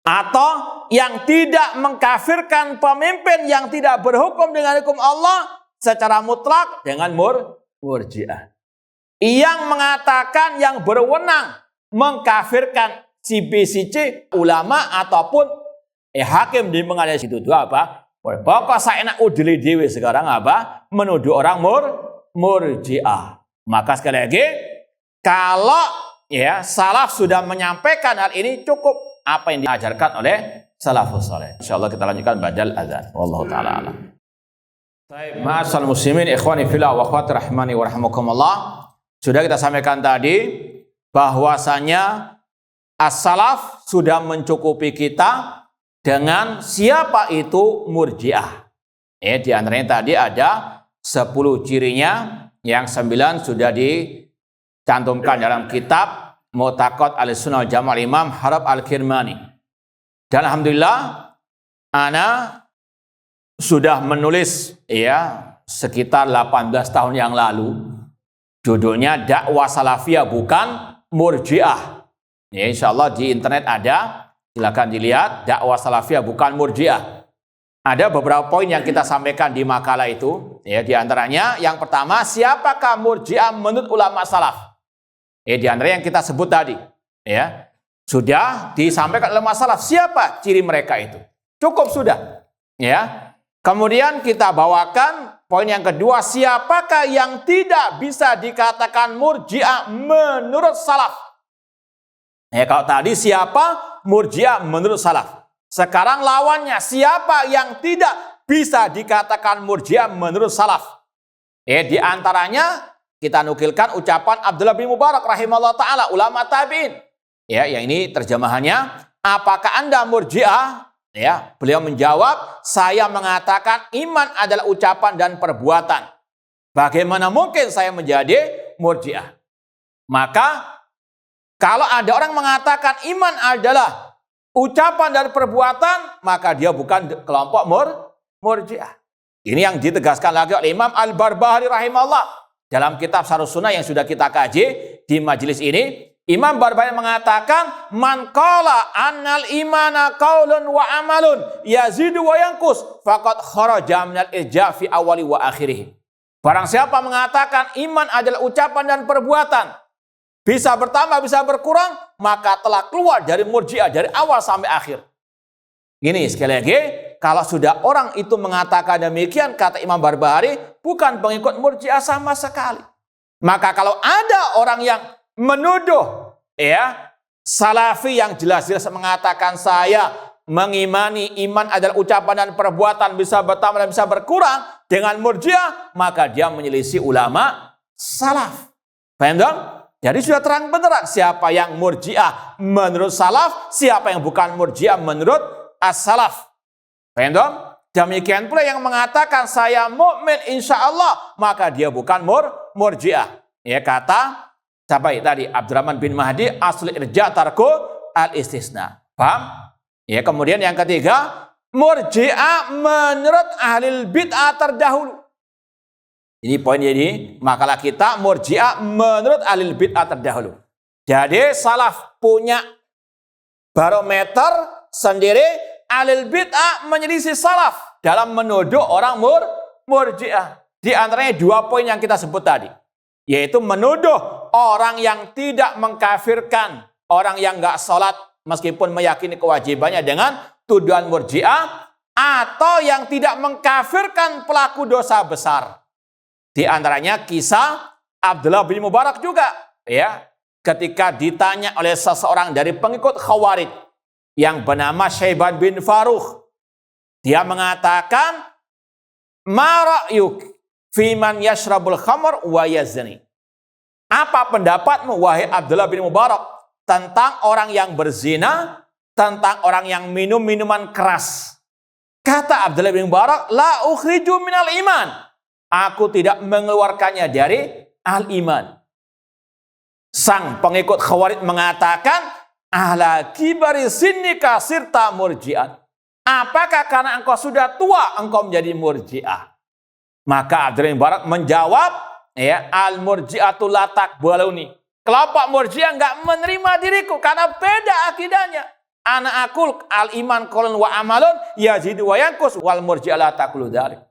A: Atau yang tidak mengkafirkan pemimpin yang tidak berhukum dengan hukum Allah secara mutlak dengan Murji'ah. Yang mengatakan yang berwenang mengkafirkan si B, si C, ulama ataupun hakim di pengadilan itu pokok saya enak udili dewi sekarang menuduh orang Murji'ah. Maka sekali lagi, kalau salaf sudah menyampaikan hal ini, cukup apa yang diajarkan oleh salafus saleh. Insyaallah kita lanjutkan ba'dal adzan. Wallahu taala a'lam. Baik, ma'asal muslimin, ikhwani fillah wa akhwati rahmani wa rahmakumullah. Sudah kita sampaikan tadi bahwasanya as-salaf sudah mencukupi kita dengan siapa itu Murji'ah. Di antaranya tadi ada 10 cirinya, yang 9 sudah dicantumkan dalam kitab Mu'taqad Ahlussunnah wal Jamaah Imam Harab Al-Kirmani. Dan alhamdulillah ana sudah menulis sekitar 18 tahun yang lalu, judulnya Dakwah Salafiyah Bukan Murji'ah. Insyaallah di internet ada, silakan dilihat, Dakwah Salafiyah Bukan Murji'ah. Ada beberapa poin yang kita sampaikan di makalah itu, di antaranya yang pertama, siapakah Murji'ah menurut ulama salaf? Di antara yang kita sebut tadi, sudah disampaikan oleh salaf, siapa ciri mereka itu? Cukup sudah, Kemudian kita bawakan poin yang kedua, siapakah yang tidak bisa dikatakan Murji'ah menurut salaf? Kalau tadi siapa Murji'ah menurut salaf. Sekarang lawannya, siapa yang tidak bisa dikatakan Murji'ah menurut salaf? Di antaranya kita nukilkan ucapan Abdullah bin Mubarak rahimahullah ta'ala, ulama tabi'in. Yang ini terjemahannya, apakah Anda Murji'ah? Beliau menjawab, saya mengatakan iman adalah ucapan dan perbuatan. Bagaimana mungkin saya menjadi Murji'ah? Maka kalau ada orang mengatakan iman adalah ucapan dan perbuatan, maka dia bukan kelompok Murji'ah. Ini yang ditegaskan lagi oleh Imam Al-Barbahari rahimahullah dalam kitab Syarh Sunnah yang sudah kita kaji di majelis ini. Imam Barbahari mengatakan, man qala annal imana qaulun wa amalun yazidu wa yanqus faqad kharaja minal irja' fi awali wa akhirih. Barang siapa mengatakan iman adalah ucapan dan perbuatan, bisa bertambah, bisa berkurang, maka telah keluar dari Murji'ah dari awal sampai akhir. Ini sekali lagi, kalau sudah orang itu mengatakan demikian, kata Imam Barbahari, bukan pengikut Murji'ah sama sekali. Maka kalau ada orang yang menuduh salafi yang jelas-jelas mengatakan saya mengimani iman adalah ucapan dan perbuatan, bisa bertambah dan bisa berkurang dengan Murji'ah, maka dia menyelisih ulama salaf. Paham dong? Jadi sudah terang benderang siapa yang Murji'ah menurut salaf, siapa yang bukan Murji'ah menurut as-salaf. Paham dong? Demikian pula yang mengatakan saya mukmin insyaallah, maka dia bukan Murji'ah. Kata siapa tadi? Abdurrahman bin Mahdi, asli irja' tarku al-istisna. Paham? Kemudian yang ketiga, Murji'ah menurut ahlul bid'ah terdahulu. Ini poin jadi makalah kita, Murji'ah menurut ahlul bid'ah terdahulu. Jadi salaf punya barometer sendiri, ahlul bid'ah menyelisih salaf dalam menuduh orang Murji'ah. Di antaranya 2 poin yang kita sebut tadi, yaitu menuduh orang yang tidak mengkafirkan orang yang nggak sholat meskipun meyakini kewajibannya dengan tuduhan Murji'ah, atau yang tidak mengkafirkan pelaku dosa besar. Di antaranya kisah Abdullah bin Mubarak juga, ketika ditanya oleh seseorang dari pengikut Khawarij yang bernama Syaiban bin Farukh, dia mengatakan Ma ra'yuk fi man yashrabul khamr wa yazni? Apa pendapatmu wahai Abdullah bin Mubarak tentang orang yang berzina, tentang orang yang minum minuman keras? Kata Abdullah bin Mubarak, la ukhriju minal iman. Aku tidak mengeluarkannya dari al-iman. Sang pengikut Khawarij mengatakan, ala kibari sinnika sirta murji'an. Apakah karena engkau sudah tua engkau menjadi murji'ah? Maka Abdullah bin Mubarak menjawab, ya, al-murji'atu la taqbaluni. Kelompok murji'ah enggak menerima diriku karena beda akidahnya. Ana akul al-iman qaulun wa amalun yazidu wa yanqus wal murji'ah la taqulu dzalik.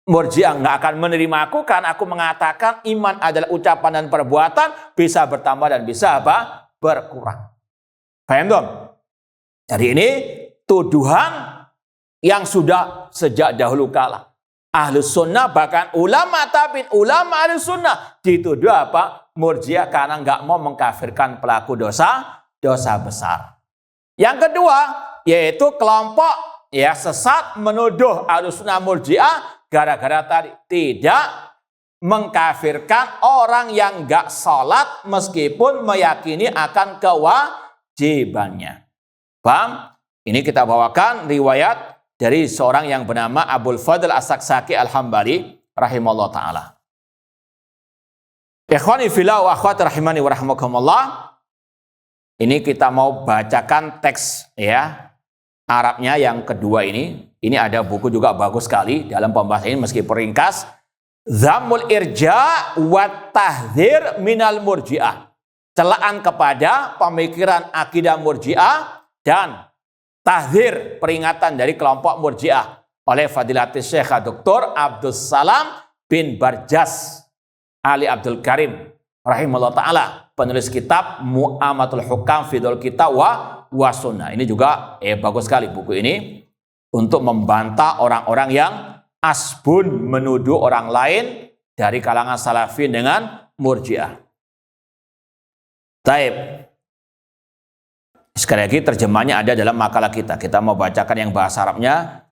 A: Murji'ah enggak akan menerima aku karena aku mengatakan iman adalah ucapan dan perbuatan, bisa bertambah dan bisa apa? Berkurang. Paham dong? Jadi ini tuduhan yang sudah sejak dahulu kala. Ahlus sunnah bahkan ulama tabi'in, ulama ahlus sunnah dituduh apa? Murji'ah karena enggak mau mengkafirkan pelaku dosa besar. Yang kedua, yaitu kelompok ya sesat menuduh ahlus sunnah murji'ah gara-gara tadi tidak mengkafirkan orang yang enggak sholat meskipun meyakini akan kewajibannya. Paham? Ini kita bawakan riwayat dari seorang yang bernama Abul Fadl As-Saksaki Al-Hambali rahimahullah ta'ala. Ikhwani fillah wa akhwati rahimani wa rahimakumullah. Ini kita mau bacakan teks ya Arabnya yang kedua ini. Ini ada buku juga bagus sekali dalam pembahasan ini meskipun ringkas. Dhammul irja' wa tahdhir minal murji'ah. Celaan kepada pemikiran akidah murji'ah dan tahdhir peringatan dari kelompok murji'ah oleh Fadilatul Syekh Dr. Abdus Salam bin Barjas Ali Abdul Karim rahimahullah ta'ala, penulis kitab Mu'amatul Hukam Fidul Kitab wa Sunnah. Ini juga bagus sekali buku ini untuk membantah orang-orang yang asbun menuduh orang lain dari kalangan salafin dengan murji'ah. Taib. Sekali lagi terjemahnya ada dalam makalah kita. Kita mau bacakan yang bahasa Arabnya.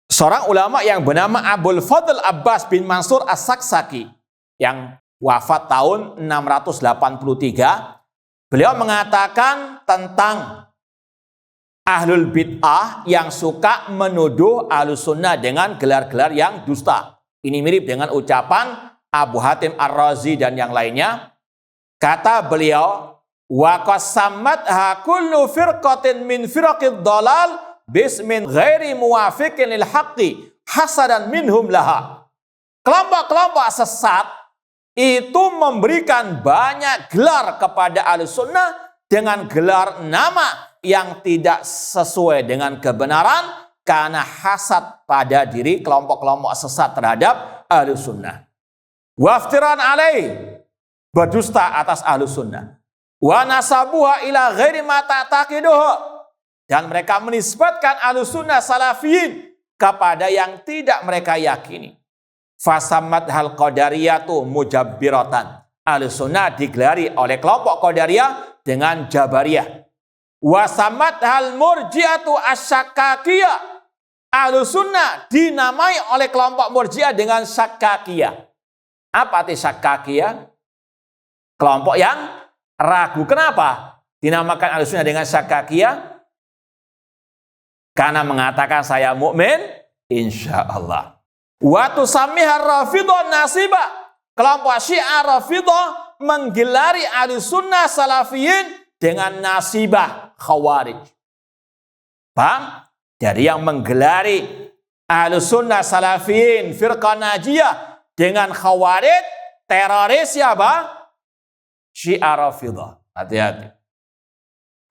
A: Seorang ulama yang bernama Abul Fadl Abbas bin Mansur As-Saksaki yang wafat tahun 683. Beliau mengatakan tentang ahlul bid'ah yang suka menuduh ahlus sunnah dengan gelar-gelar yang dusta. Ini mirip dengan ucapan Abu Hatim Ar-Razi dan yang lainnya. Kata beliau, wa qasammatha kullu firqatin min firaqid dhalal bismin ghairi muwafiqin lil haqqi hasadan minhum laha. Kelompok-kelompok sesat itu memberikan banyak gelar kepada ahlus sunnah dengan gelar nama yang tidak sesuai dengan kebenaran karena hasad pada diri kelompok-kelompok sesat terhadap ahlus sunnah. Waftiran alaih, berdusta atas ahlus sunnah. Wa nasabuha ila ghairi ma ta'taqiduhu, dan mereka menisbatkan ahlus sunnah salafiyin kepada yang tidak mereka yakini. Fasammat hal qadariyatu mujabbiratan. Ahlus sunnah digelari oleh kelompok qadariyah dengan jabariyah. Wasammat hal murji'atu asyakakiyah. Ahlus sunnah dinamai oleh kelompok murji'ah dengan syakakiyah. Apa arti syakakiyah? Kelompok yang ragu. Kenapa dinamakan ahlus sunnah dengan syakakiyah? Karena mengatakan saya mukmin, insya Allah. Wa tusammiha Rafidhah nasiba. Kelompok Syiah Rafidhah menggelari ahlus sunnah salafiyin dengan nasibah khawarij. Paham? Jadi yang menggelari ahlus sunnah salafiyin firqah najiyah dengan khawarij, teroris siapa? Syiah Rafidhah. Hati-hati.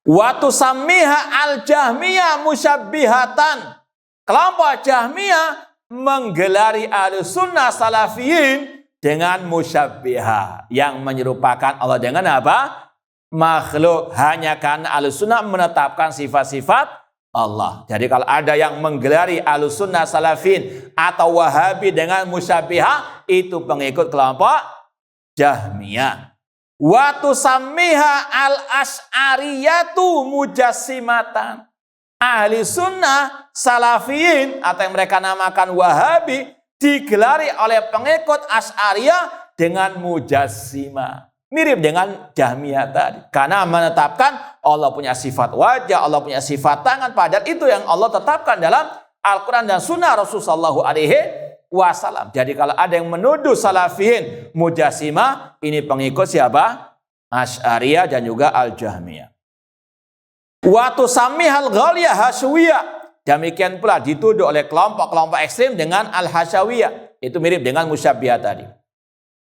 A: Wa tusammiha al-jahmiyah musyabbihatan. Kelompok Jahmiyah menggelari ahlus sunnah salafiyin dengan musyabbihah, yang menyerupakan Allah dengan apa? Makhluk, hanya karena ahlus sunnah menetapkan sifat-sifat Allah. Jadi kalau ada yang menggelari ahlus sunnah salafiyin atau wahabi dengan musyabbihah, itu pengikut kelompok Jahmiyah. Wa tusammiha al-asy'ariyatu mujassimatan. ahli sunnah salafiyin atau yang mereka namakan wahabi digelari oleh pengikut Asy'ariyah dengan mujassimah. Mirip dengan Jahmiyah tadi. Karena menetapkan Allah punya sifat wajah, Allah punya sifat tangan. Padahal itu yang Allah tetapkan dalam Al-Quran dan Sunnah Rasulullah SAW. Jadi kalau ada yang menuduh salafiyin mujassimah, ini pengikut siapa? Asy'ariyah dan juga Al-Jahmiyah. Wa tusammihal ghaliyah hasyawiyah. Demikian pula dituduh oleh kelompok-kelompok ekstrem dengan al-hasyawiyah. Itu mirip dengan musyabbihah tadi.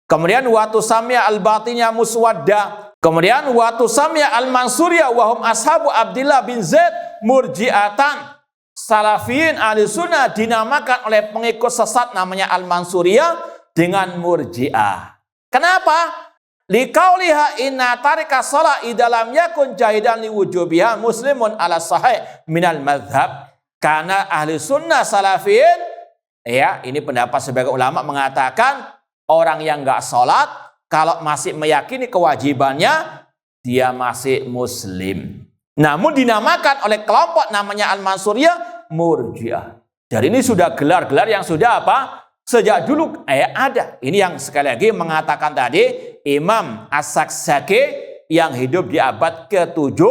A: Kemudian wa tusammih al-batiniyah muswaddah. Kemudian wa tusammih al-mansuriyah wa hum ashabu Abdillah bin Zaid murji'atan. Salafiyin ahli sunnah dinamakan oleh pengikut sesat namanya al-mansuriyah dengan murji'ah. Kenapa? Liqauliha inna tarika shalah idalam yakun jahidan liwujubiha muslimun ala sahih minal madhab. Karena ahli sunnah salafiyin, ya ini pendapat sebagai ulama mengatakan orang yang nggak sholat kalau masih meyakini kewajibannya dia masih muslim. Namun dinamakan oleh kelompok namanya al-mansuriyah murji'ah. Dari ini sudah gelar-gelar yang sudah apa? Sejak dulu ada. Ini yang sekali lagi mengatakan tadi Imam As-Sakzaki yang hidup di abad ke-7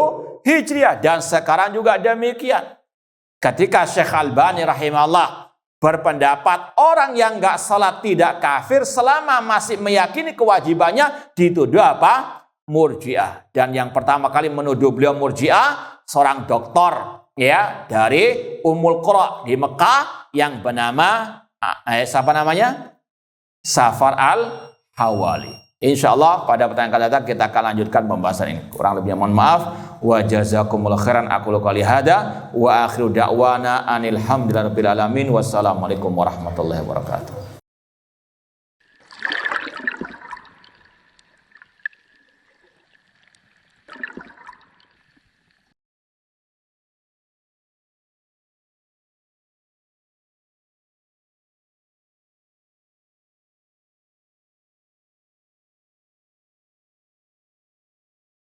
A: Hijriah. Dan sekarang juga demikian. Ketika Syekh Albani rahimahullah berpendapat orang yang nggak salat tidak kafir selama masih meyakini kewajibannya dituduh apa? Murji'ah. Dan yang pertama kali menuduh beliau murji'ah seorang doktor ya dari Ummul Qura di Mekah yang bernama siapa namanya? Safar al-Hawali. Insyaallah pada pertanyaan akan datang kita akan lanjutkan pembahasan ini. Kurang lebihnya mohon maaf. Wa jazakumullahu khairan. Aku qouli hada wa akhiru da'wana anil hamdulillahi rabbil alamin. Wassalamualaikum warahmatullahi wabarakatuh.